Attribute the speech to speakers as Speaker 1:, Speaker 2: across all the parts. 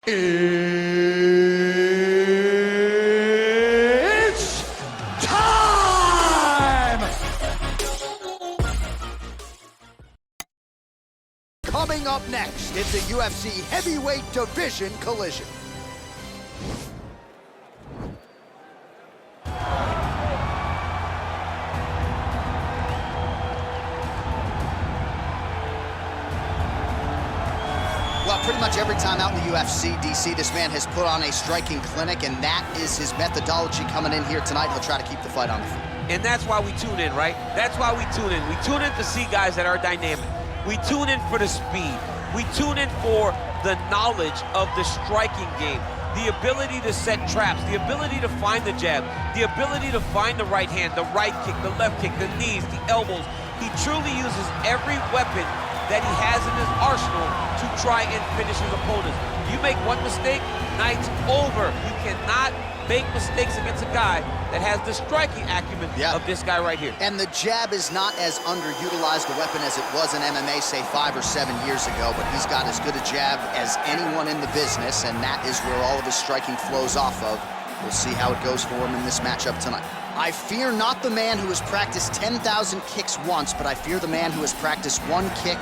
Speaker 1: It's time!
Speaker 2: Coming up next, it's a UFC heavyweight division collision. Well, pretty much every time out in the UFC, DC, this man has put on a striking clinic, and that is his methodology coming in here tonight. He'll try to keep the fight on the feet.
Speaker 3: And that's why we tune in, right? That's why we tune in. We tune in to see guys that are dynamic. We tune in for the speed. We tune in for the knowledge of the striking game, the ability to set traps, the ability to find the jab, the ability to find the right hand, the right kick, the left kick, the knees, the elbows. He truly uses every weapon that he has in his arsenal to try and finish his opponents. You make one mistake, night's over. You cannot make mistakes against a guy that has the striking acumen of this guy right here.
Speaker 2: And the jab is not as underutilized a weapon as it was in MMA, say 5 or 7 years ago, but he's got as good a jab as anyone in the business, and that is where all of his striking flows off of. We'll see how it goes for him in this matchup tonight. I fear not the man who has practiced 10,000 kicks once, but I fear the man who has practiced one kick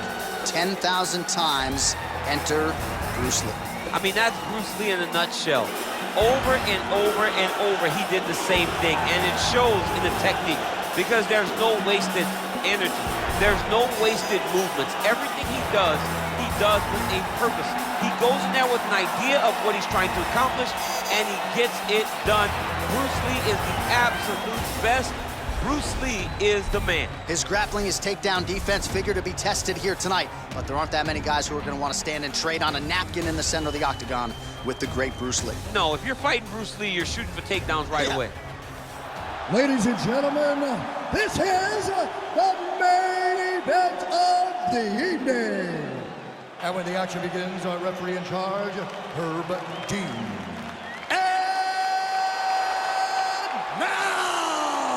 Speaker 2: 10,000 times. Enter Bruce Lee.
Speaker 3: I mean, that's Bruce Lee in a nutshell. Over and over and over, he did the same thing, and it shows in the technique because there's no wasted energy. There's no wasted movements. Everything he does with a purpose. He goes in there with an idea of what he's trying to accomplish, and he gets it done. Bruce Lee is the absolute best. Bruce Lee is the man.
Speaker 2: His grappling, his takedown defense figure to be tested here tonight, but there aren't that many guys who are going to want to stand and trade on a napkin in the center of the octagon with the great Bruce Lee.
Speaker 3: No, if you're fighting Bruce Lee, you're shooting for takedowns right away.
Speaker 1: Ladies and gentlemen, this is the main event of the evening. And when the action begins, our referee in charge, Herb Dean. And now,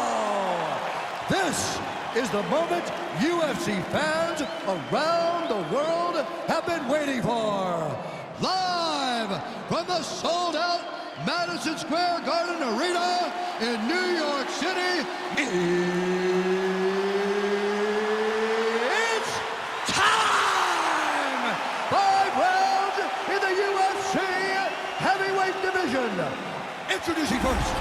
Speaker 1: this is the moment UFC fans around the world have been waiting for. Live from the sold-out Madison Square Garden Arena in New York City, it's time! 5 rounds in the UFC heavyweight division. Introducing first,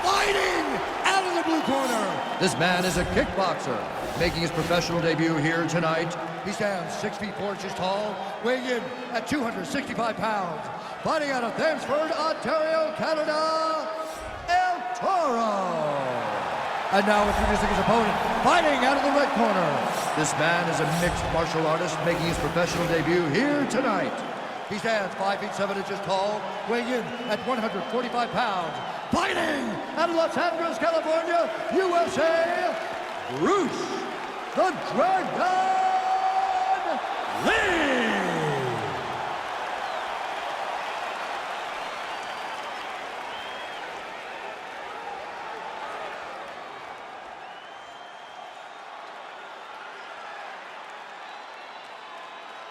Speaker 1: fighting out of the blue corner. This man is a kickboxer, making his professional debut here tonight. He stands 6 feet 4 inches tall, weighing in at 265 pounds. Fighting out of Thansford, Ontario, Canada, El Toro. And now introducing his opponent, fighting out of the red corner. This man is a mixed martial artist, making his professional debut here tonight. He stands 5 feet 7 inches tall, weighing in at 145 pounds. Fighting out of Los Angeles, California, USA, Bruce the Dragon Lee!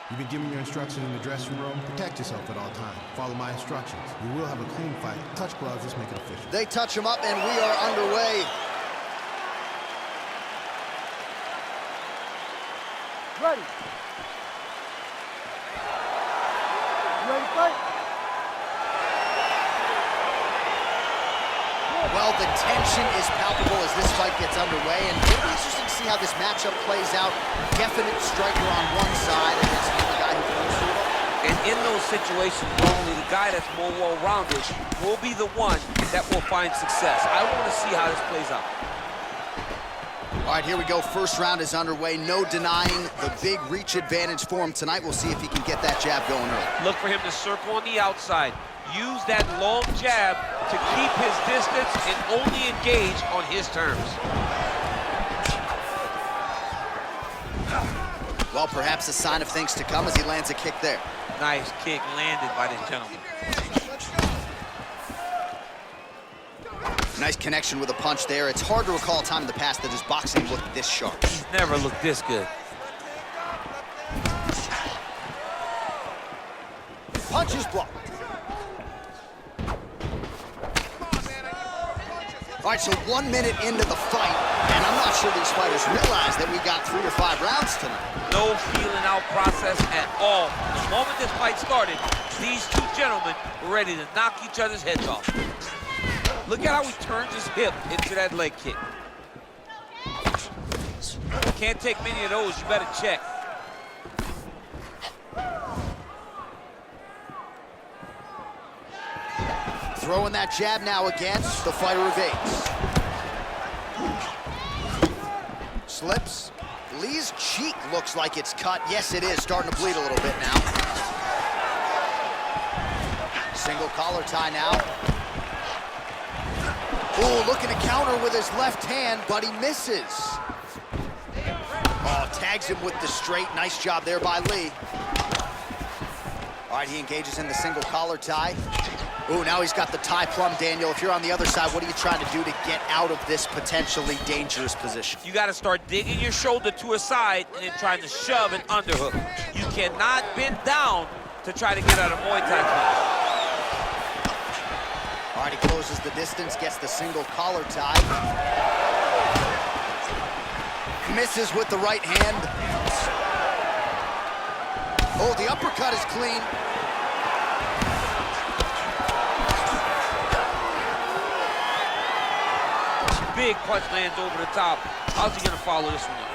Speaker 4: You've been given your instructions in the dressing room. Protect yourself at all times. Follow my instructions. We will have a clean fight. Touch gloves, let's make it official.
Speaker 2: They touch him up, and we are underway.
Speaker 1: Ready. Ready to fight?
Speaker 2: Well, the tension is palpable as this fight gets underway, and it'll be interesting to see how this matchup plays out. Definite striker on one side against the guy who can through it.
Speaker 3: And in those situations, normally the guy that's more well-rounded will be the one that will find success. I want to see how this plays out.
Speaker 2: All right, here we go. First round is underway. No denying the big reach advantage for him tonight. We'll see if he can get that jab going early.
Speaker 3: Look for him to circle on the outside. Use that long jab to keep his distance and only engage on his terms.
Speaker 2: Well, perhaps a sign of things to come as he lands a kick there.
Speaker 3: Nice kick landed by this gentleman.
Speaker 2: Nice connection with a punch there. It's hard to recall a time in the past that his boxing looked this sharp.
Speaker 3: He's never looked this good.
Speaker 2: Punch is blocked. All right, so 1 minute into the fight, and I'm not sure these fighters realize that we got 3 or 5 rounds tonight.
Speaker 3: No feeling out process at all. The moment this fight started, these two gentlemen were ready to knock each other's heads off. Look at how he turns his hip into that leg kick. Can't take many of those, you better check.
Speaker 2: Throwing that jab now again, the fighter evades. Slips. Lee's cheek looks like it's cut. Yes, it is, starting to bleed a little bit now. Single collar tie now. Oh, looking to counter with his left hand, but he misses. Oh, tags him with the straight. Nice job there by Lee. All right, he engages in the single collar tie. Ooh, now he's got the tie plum, Daniel. If you're on the other side, what are you trying to do to get out of this potentially dangerous position?
Speaker 3: You got to start digging your shoulder to a side and then trying to shove an underhook. You cannot bend down to try to get out of Muay Thai punch.
Speaker 2: All right, he closes the distance, gets the single collar tie. Misses with the right hand. Oh, the uppercut is clean.
Speaker 3: Big punch lands over the top. How's he gonna follow this one up?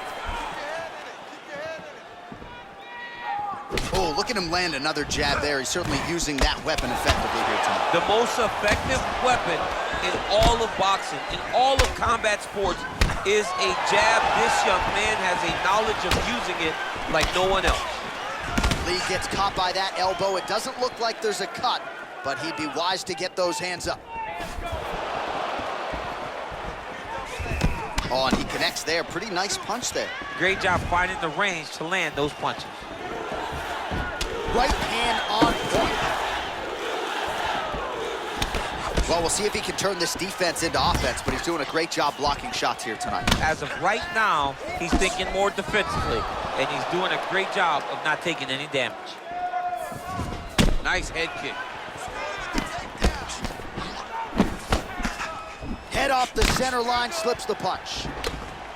Speaker 2: Oh, look at him land another jab there. He's certainly using that weapon effectively here tonight.
Speaker 3: The most effective weapon in all of boxing, in all of combat sports, is a jab. This young man has a knowledge of using it like no one else.
Speaker 2: Lee gets caught by that elbow. It doesn't look like there's a cut, but he'd be wise to get those hands up. Oh, and he connects there. Pretty nice punch there.
Speaker 3: Great job finding the range to land those punches.
Speaker 2: Right hand on point. Well, we'll see if he can turn this defense into offense, but he's doing a great job blocking shots here tonight.
Speaker 3: As of right now, he's thinking more defensively, and he's doing a great job of not taking any damage. Nice head kick.
Speaker 2: Head off the center line, slips the punch.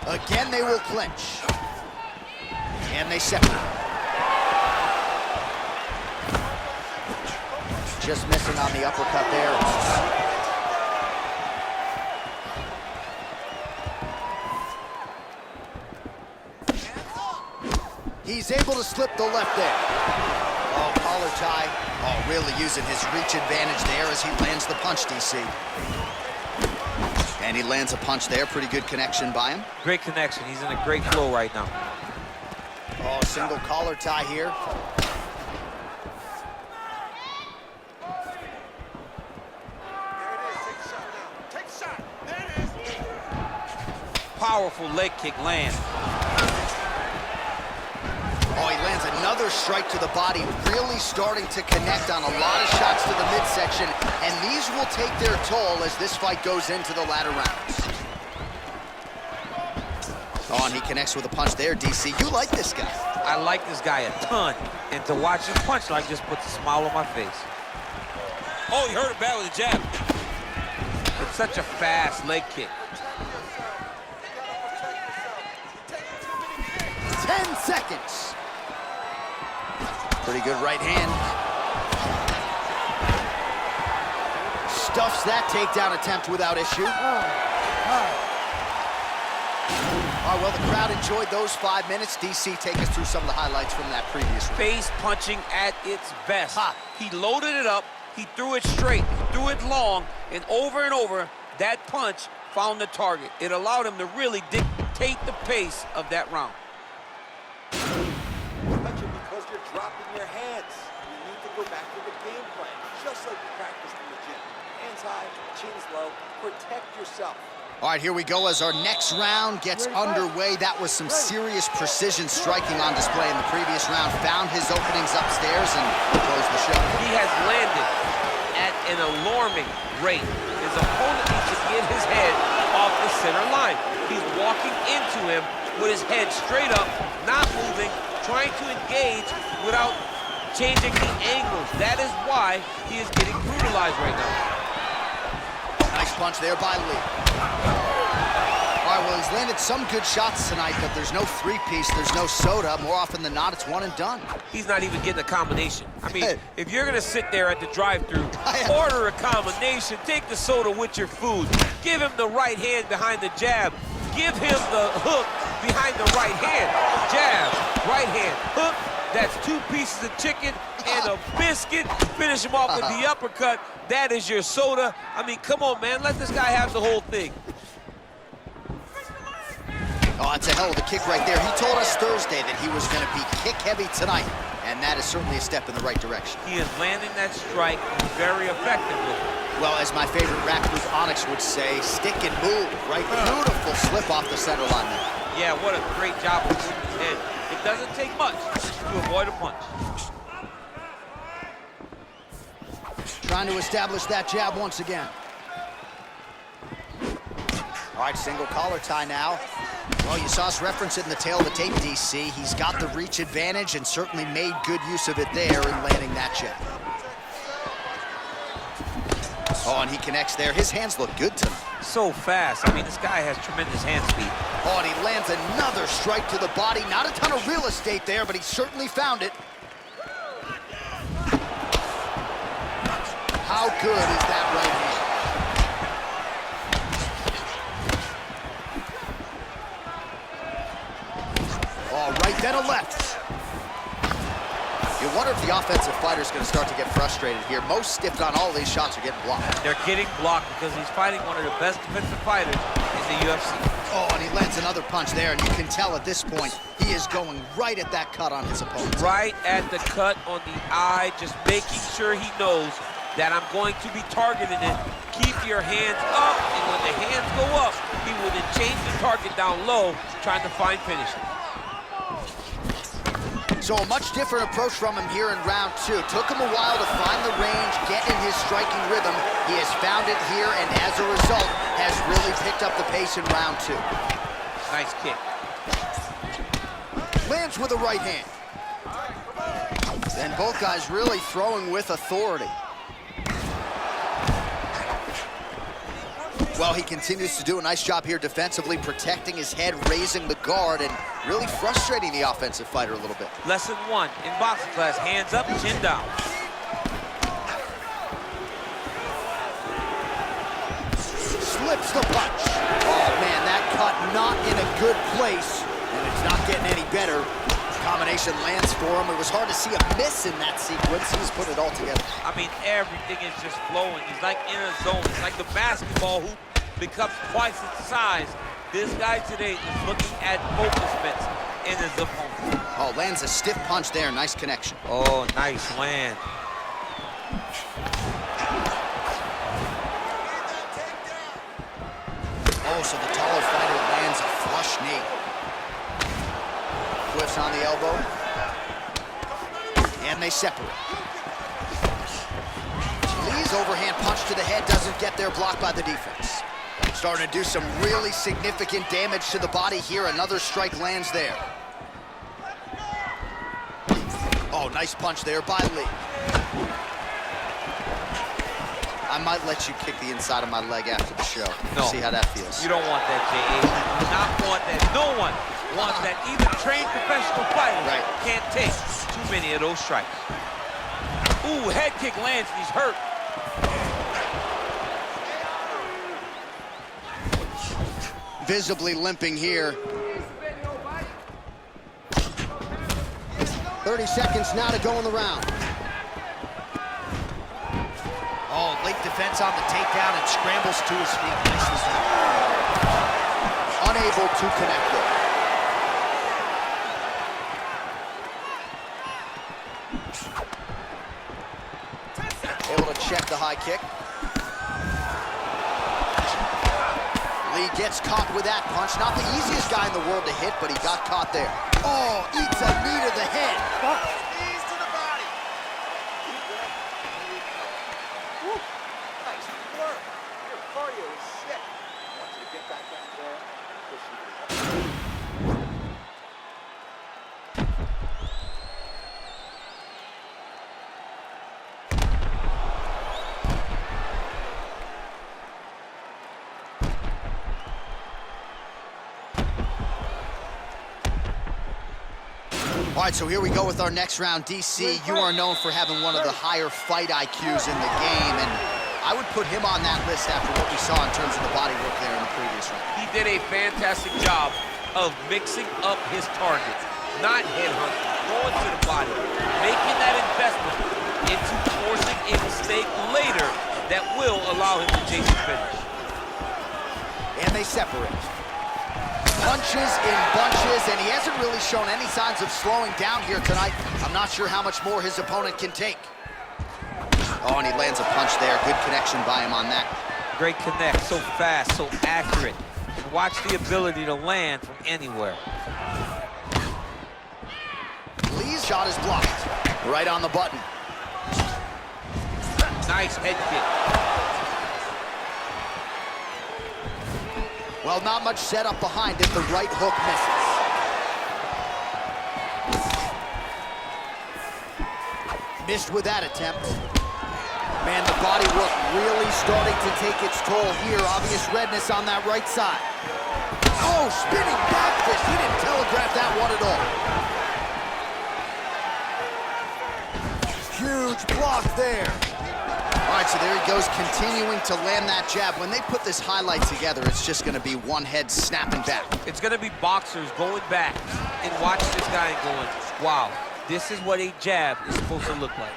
Speaker 2: Again, they will clinch. And they separate. Just missing on the uppercut there. He's able to slip the left there. Oh, collar tie. Oh, really using his reach advantage there as he lands the punch, DC. And he lands a punch there. Pretty good connection by him.
Speaker 3: Great connection. He's in a great flow right now.
Speaker 2: Oh, single collar tie here.
Speaker 3: Powerful leg kick lands.
Speaker 2: Oh, he lands another strike to the body, really starting to connect on a lot of shots to the midsection, and these will take their toll as this fight goes into the latter rounds. Oh, and he connects with a punch there, DC. You like this guy.
Speaker 3: I like this guy a ton, and to watch his punch like just puts a smile on my face. Oh, he hurt it bad with a jab. It's such a fast leg kick.
Speaker 2: 10 seconds. Pretty good right hand. Stuffs that takedown attempt without issue. Oh, well, the crowd enjoyed those 5 minutes. DC, take us through some of the highlights from that previous round.
Speaker 3: Face punching at its best. He loaded it up, he threw it straight, he threw it long, and over, that punch found the target. It allowed him to really dictate the pace of that round.
Speaker 5: Because you're dropping your hands. You need to go back to the game plan, just like you practiced in the gym. Hands high, chins low, protect yourself.
Speaker 2: All right, here we go as our next round gets underway. That was some serious precision striking on display in the previous round. Found his openings upstairs and closed the show.
Speaker 3: He has landed at an alarming rate. His opponent needs to get his head off the center line. He's walking into him with his head straight up, not moving, trying to engage without changing the angles. That is why he is getting brutalized right now.
Speaker 2: Nice punch there by Lee. All right, well, he's landed some good shots tonight, but there's no three-piece, there's no soda. More often than not, it's one and done.
Speaker 3: He's not even getting a combination. I mean, if you're gonna sit there at the drive-thru, order a combination, take the soda with your food, give him the right hand behind the jab, give him the hook behind the right hand. Jab, right hand, hook. That's 2 pieces of chicken and a biscuit. Finish him off with the uppercut. That is your soda. I mean, come on, man. Let this guy have the whole thing.
Speaker 2: Oh, that's a hell of a kick right there. He told us Thursday that he was going to be kick-heavy tonight, and that is certainly a step in the right direction.
Speaker 3: He is landing that strike very effectively.
Speaker 2: Well, as my favorite Ratcliffe Onyx would say, stick and move, right? Beautiful slip off the center line there.
Speaker 3: Yeah, what a great job with his head. It doesn't take much to avoid a punch.
Speaker 2: Trying to establish that jab once again. All right, single collar tie now. Well, you saw us reference it in the tail of the tape, DC. He's got the reach advantage and certainly made good use of it there in landing that jab. Oh, and he connects there. His hands look good tonight.
Speaker 3: So fast. I mean, this guy has tremendous hand speed.
Speaker 2: Oh, and he lands another strike to the body. Not a ton of real estate there, but he certainly found it. How good is that right hand? Oh, right, then a left. You wonder if the offensive fighter's going to start to get frustrated here. Most, if not all, of these shots are getting blocked.
Speaker 3: They're getting blocked because he's fighting one of the best defensive fighters in the UFC.
Speaker 2: Oh, and he lands another punch there, and you can tell at this point he is going right at that cut on his opponent.
Speaker 3: Right at the cut on the eye, just making sure he knows that I'm going to be targeting it. Keep your hands up, and when the hands go up, he will then change the target down low, trying to find finishing.
Speaker 2: So a much different approach from him here in round 2. Took him a while to find the range, get in his striking rhythm. He has found it here, and as a result, has really picked up the pace in round 2.
Speaker 3: Nice kick.
Speaker 2: Lands with a right hand. And both guys really throwing with authority. Well, he continues to do a nice job here defensively, protecting his head, raising the guard, and really frustrating the offensive fighter a little bit.
Speaker 3: Lesson 1 in boxing class, hands up, chin down.
Speaker 2: Slips the punch. Oh, man, that cut not in a good place, and it's not getting any better. Combination lands for him. It was hard to see a miss in that sequence. He's put it all together.
Speaker 3: I mean, everything is just flowing. He's like in a zone. It's like the basketball hoop becomes twice its size. This guy today is looking at focus mitts in his opponent.
Speaker 2: Oh, lands a stiff punch there. Nice connection.
Speaker 3: Oh, nice land.
Speaker 2: Oh, so the taller fighter lands a flush knee. Whiffs on the elbow. And they separate. Lee's overhand punch to the head doesn't get there, blocked by the defense. Starting to do some really significant damage to the body here. Another strike lands there. Oh, nice punch there by Lee. I might let you kick the inside of my leg after the show.
Speaker 3: No.
Speaker 2: See how that feels.
Speaker 3: You don't want that, J.A. You do not want that. No one wants that. Even trained professional fighters can't take too many of those strikes. Ooh, head kick lands and he's hurt.
Speaker 2: Visibly limping here. 30 seconds now to go in the round. Oh, late defense on the takedown and scrambles to his feet. Nicely done. Unable to connect there. Able to check the high kick. Lee gets caught with that punch. Not the easiest guy in the world to hit, but he got caught there. Oh, eats a knee to the head.
Speaker 5: Knees to the body. Woo. Nice work. Your cardio is sick. I want you to get back out there and push you.
Speaker 2: All right, so here we go with our next round. DC, you are known for having one of the higher fight IQs in the game, and I would put him on that list after what we saw in terms of the body work there in the previous round.
Speaker 3: He did a fantastic job of mixing up his targets, not headhunting, going to the body, making that investment into forcing a mistake later that will allow him to chase the finish.
Speaker 2: And they separate. Punches in bunches, and he hasn't really shown any signs of slowing down here tonight. I'm not sure how much more his opponent can take. Oh, and he lands a punch there. Good connection by him on that.
Speaker 3: Great connect, so fast, so accurate. And watch the ability to land from anywhere.
Speaker 2: Lee's shot is blocked. Right on the button.
Speaker 3: Nice head kick.
Speaker 2: Well, not much setup behind it. The right hook misses. Missed with that attempt. Man, the body work really starting to take its toll here. Obvious redness on that right side. Oh, spinning back fist. He didn't telegraph that one at all. Huge block there. All right, so there he goes, continuing to land that jab. When they put this highlight together, it's just going to be one head snapping back.
Speaker 3: It's going to be boxers going back and watch this guy and going, wow, this is what a jab is supposed to look like.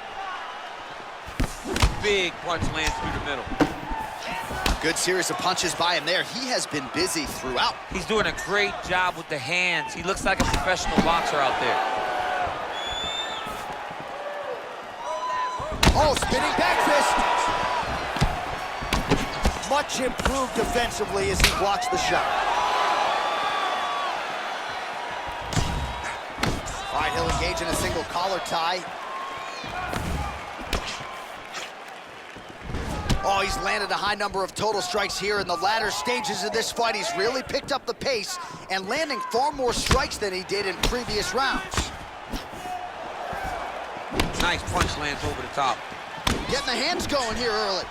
Speaker 3: Big punch lands through the middle.
Speaker 2: Good series of punches by him there. He has been busy throughout.
Speaker 3: He's doing a great job with the hands. He looks like a professional boxer out there.
Speaker 2: Oh, spinning back fist. Much improved defensively as he blocks the shot. All right, he'll engage in a single collar tie. Oh, he's landed a high number of total strikes here in the latter stages of this fight. He's really picked up the pace and landing far more strikes than he did in previous rounds.
Speaker 3: Nice punch lands over the top.
Speaker 2: Getting the hands going here early.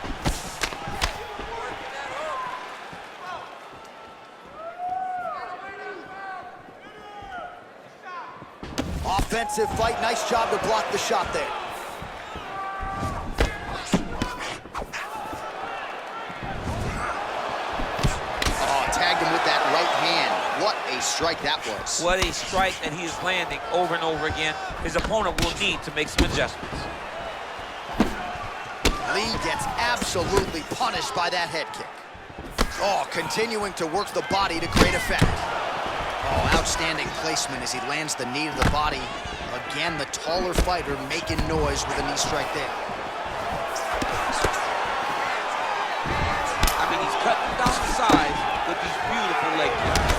Speaker 2: Offensive fight, nice job to block the shot there. Tagged him with that right hand. What a strike that was.
Speaker 3: What a strike that he is landing over and over again. His opponent will need to make some adjustments.
Speaker 2: Lee gets absolutely punished by that head kick. Oh, continuing to work the body to great effect. Oh, outstanding placement as he lands the knee to the body. Again, the taller fighter making noise with a knee strike there.
Speaker 3: I mean, he's cutting down the size with these beautiful leg kicks.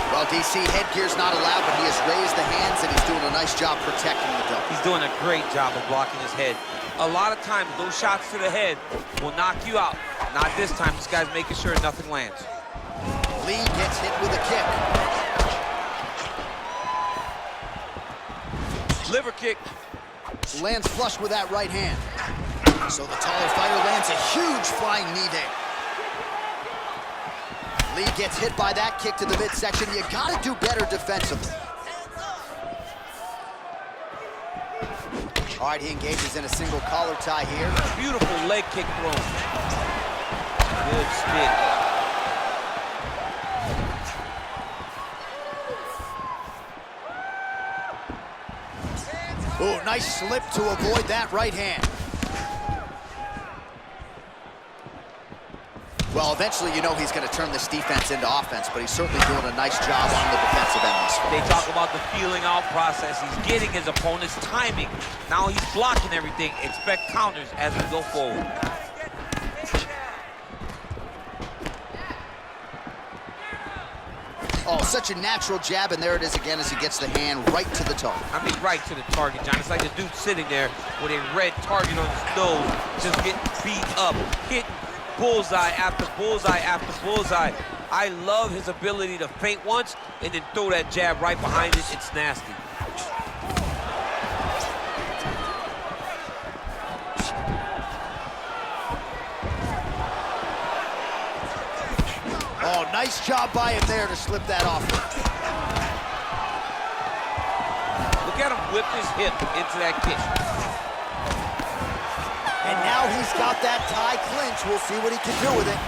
Speaker 2: Well, DC, headgear's not allowed, but he has raised the hands and he's doing a nice job protecting the dome.
Speaker 3: He's doing a great job of blocking his head. A lot of times, those shots to the head will knock you out. Not this time. This guy's making sure nothing lands.
Speaker 2: Lee gets hit with a kick.
Speaker 3: Liver kick.
Speaker 2: Lands flush with that right hand. So the taller fighter lands a huge flying knee there. Lee gets hit by that kick to the midsection. You gotta do better defensively. All right, he engages in a single collar tie here.
Speaker 3: Beautiful leg kick thrown. Good spin.
Speaker 2: Oh, nice slip to avoid that right hand. Well, eventually, you know he's going to turn this defense into offense, but he's certainly doing a nice job on the defensive end.
Speaker 3: They talk about the feeling out process. He's getting his opponent's timing. Now he's blocking everything. Expect counters as we go forward.
Speaker 2: Oh, such a natural jab, and there it is again as he gets the hand right to the target.
Speaker 3: I mean, right to the target, John. It's like the dude sitting there with a red target on his nose, just getting beat up, hitting bullseye after bullseye after bullseye. I love his ability to feint once and then throw that jab right behind it. It's nasty.
Speaker 2: Oh, nice job by him there to slip that off.
Speaker 3: whipped his hip into that kick.
Speaker 2: And now he's got that tie clinch. We'll see what he can do with it.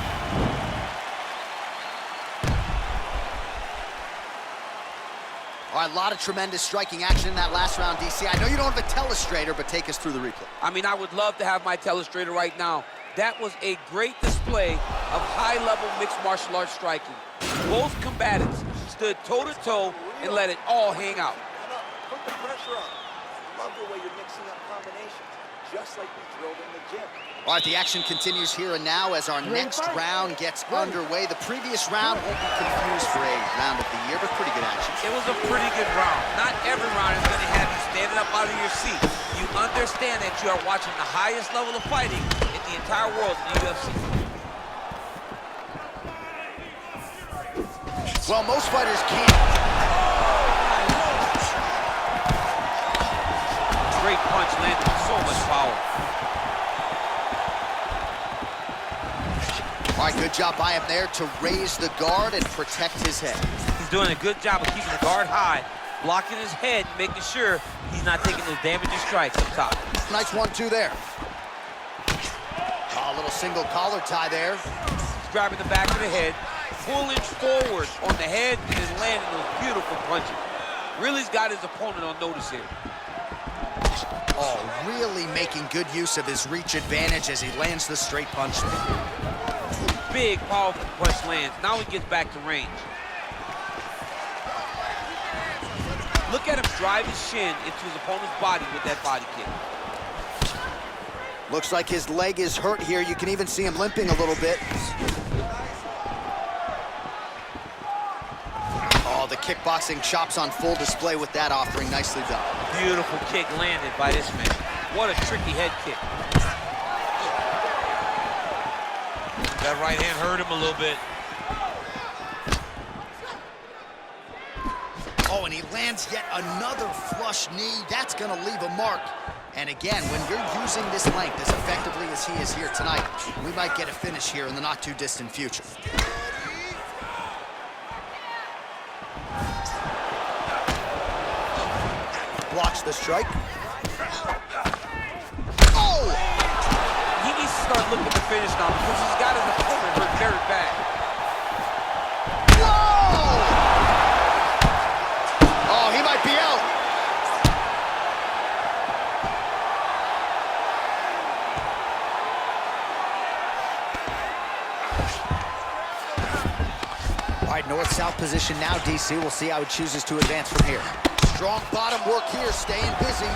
Speaker 2: All right, a lot of tremendous striking action in that last round, DC. I know you don't have a telestrator, but take us through the replay.
Speaker 3: I mean, I would love to have my telestrator right now. That was a great display of high-level mixed martial arts striking. Both combatants stood toe-to-toe and let it all hang out.
Speaker 5: Put the pressure on. Love the way you're mixing up combinations, just like we drilled in the gym.
Speaker 2: All right, the action continues here and now as our next round gets underway. The previous round won't be confused for a round of the year, but pretty good action.
Speaker 3: It was a pretty good round. Not every round is going to have you standing up out of your seat. You understand that you are watching the highest level of fighting in the entire world in the UFC.
Speaker 2: Well, most fighters can't.
Speaker 3: Great punch landed with so much power.
Speaker 2: All right, good job by him there to raise the guard and protect his head.
Speaker 3: He's doing a good job of keeping the guard high, blocking his head, making sure he's not taking those damaging strikes up top.
Speaker 2: Nice 1-2 there. A little single collar tie there.
Speaker 3: He's grabbing the back of the head, pulling forward on the head, and then landing those beautiful punches. Really's got his opponent on notice here.
Speaker 2: Oh, really making good use of his reach advantage as he lands the straight punch.
Speaker 3: Big, powerful punch lands. Now he gets back to range. Look at him drive his shin into his opponent's body with that body kick.
Speaker 2: Looks like his leg is hurt here. You can even see him limping a little bit. Oh, the kickboxing chops on full display with that offering. Nicely done.
Speaker 3: Beautiful kick landed by this man. What a tricky head kick. That right hand hurt him a little bit.
Speaker 2: Oh, and he lands yet another flush knee. That's going to leave a mark. And again, when you're using this length as effectively as he is here tonight, we might get a finish here in the not-too-distant future. Blocks the strike. Oh!
Speaker 3: He needs to start looking to finish now because he's got his opponent hurt very bad.
Speaker 2: Whoa! Oh, he might be out. All right, north-south position now, DC. We'll see how he chooses to advance from here. Strong bottom work here, staying busy.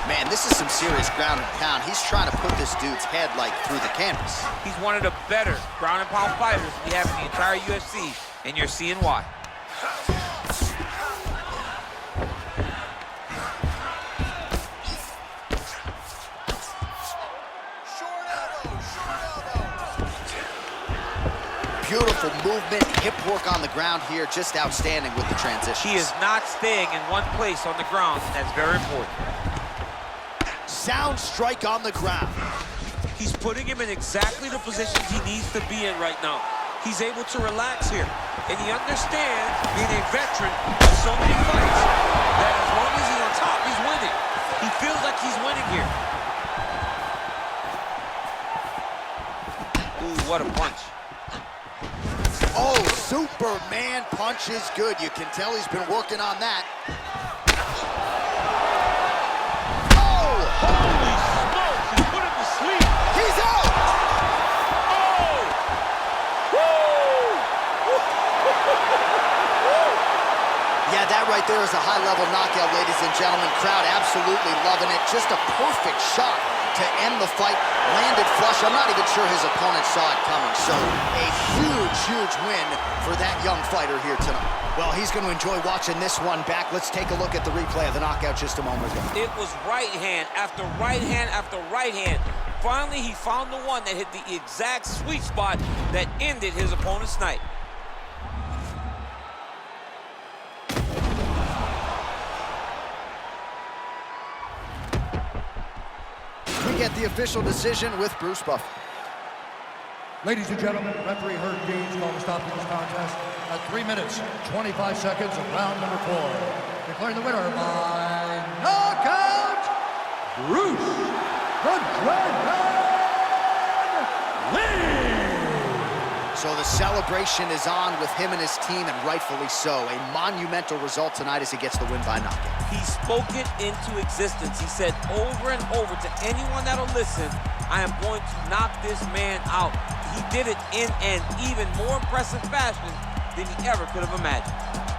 Speaker 2: Man, this is some serious ground and pound. He's trying to put this dude's head, like, through the canvas.
Speaker 3: He's one of the better ground and pound fighters we have in the entire UFC, and you're seeing why.
Speaker 2: Beautiful movement, hip work on the ground here, just outstanding with the transition.
Speaker 3: He is not staying in one place on the ground, and that's very important.
Speaker 2: Sound strike on the ground.
Speaker 3: He's putting him in exactly the positions he needs to be in right now. He's able to relax here, and he understands, being a veteran of so many fights, that as long as he's on top, he's winning. He feels like he's winning here. Ooh, what a punch.
Speaker 2: Oh, Superman punch is good. You can tell he's been working on that. Oh!
Speaker 3: Holy smokes, he put him to sleep.
Speaker 2: He's out!
Speaker 3: Oh! Woo!
Speaker 2: Yeah, that right there is a high-level knockout, ladies and gentlemen. Crowd absolutely loving it. Just a perfect shot to end the fight. Landed flush. I'm not even sure his opponent saw it coming. So a huge, huge win for that young fighter here tonight. Well, he's going to enjoy watching this one back. Let's take a look at the replay of the knockout just a moment ago.
Speaker 3: It was right hand after right hand after right hand. Finally, he found the one that hit the exact sweet spot that ended his opponent's night.
Speaker 2: We get the official decision with Bruce Buffer.
Speaker 1: Ladies and gentlemen, referee Herb Dean's called to stop this contest at 3 minutes, 25 seconds of round number 4. Declaring the winner by
Speaker 2: So the celebration is on with him and his team, and rightfully so. A monumental result tonight as he gets the win by knockout.
Speaker 3: He spoke it into existence. He said over and over to anyone that'll listen, I am going to knock this man out. He did it in an even more impressive fashion than he ever could have imagined.